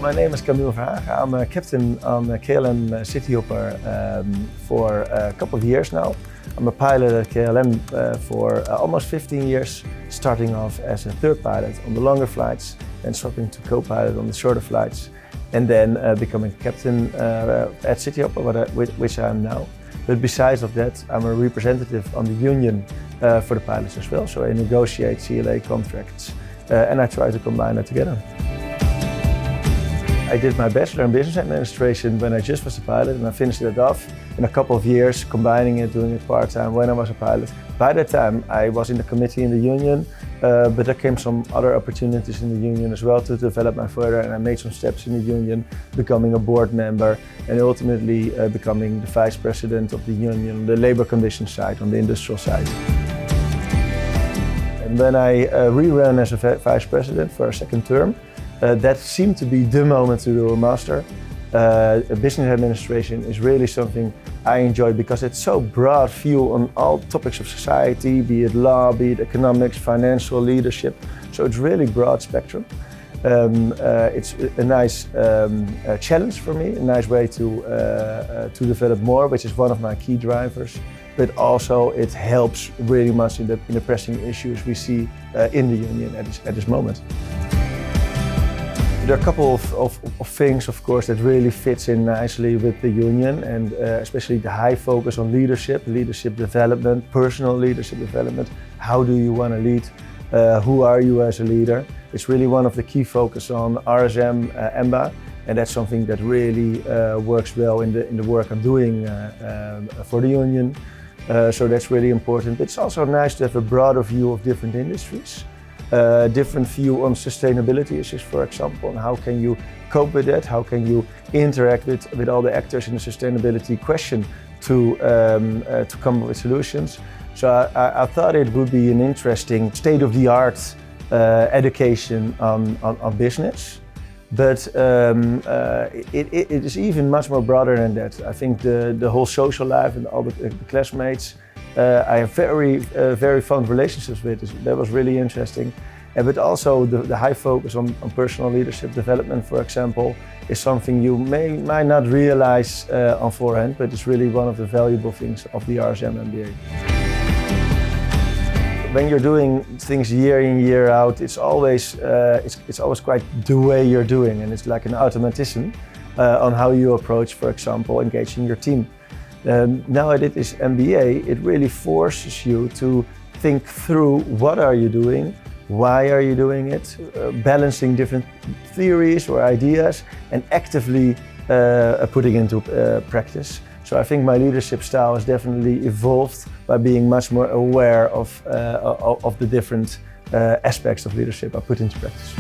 My name is Camiel Verhagen. I'm a captain on KLM Cityhopper for a couple of years now. I'm a pilot at KLM for almost 15 years, starting off as a third pilot on the longer flights, then swapping to co-pilot on the shorter flights, and then becoming captain at Cityhopper, which I am now. But besides of that, I'm a representative on the union for the pilots as well, so I negotiate CLA contracts and I try to combine that together. I did my bachelor in business administration when I just was a pilot, and I finished it off in a couple of years, combining it, doing it part-time when I was a pilot. By that time I was in the committee in the union, but there came some other opportunities in the union as well to develop my further, and I made some steps in the union, becoming a board member and ultimately becoming the vice president of the union on the labor conditions side, on the industrial side. And when I re-ran as a vice president for a second term, that seemed to be the moment to do a master. Business administration is really something I enjoy because it's so broad view on all topics of society, be it law, be it economics, financial, leadership. So it's really broad spectrum. It's a nice challenge for me, a nice way to develop more, which is one of my key drivers. But also it helps really much in the pressing issues we see in the union at this moment. There are a couple of things, of course, that really fits in nicely with the union, and especially the high focus on leadership development, personal leadership development. How do you want to lead? Who are you as a leader? It's really one of the key focus on RSM, MBA, and that's something that really works well in the work I'm doing for the union. So that's really important. It's also nice to have a broader view of different industries. Different view on sustainability issues, for example, and how can you cope with that? How can you interact with all the actors in the sustainability question to come up with solutions? So I thought it would be an interesting state-of-the-art education on business, but it is even much more broader than that. I think the whole social life and all the classmates I have very fond relationships with. That was really interesting. But also the high focus on personal leadership development, for example, is something you might not realize on forehand, but it's really one of the valuable things of the RSM MBA. When you're doing things year in, year out, it's always quite the way you're doing, and it's like an automatism on how you approach, for example, engaging your team. Now I did this MBA, it really forces you to think through what are you doing, why are you doing it, balancing different theories or ideas and actively putting into practice. So I think my leadership style has definitely evolved by being much more aware of the different aspects of leadership I put into practice.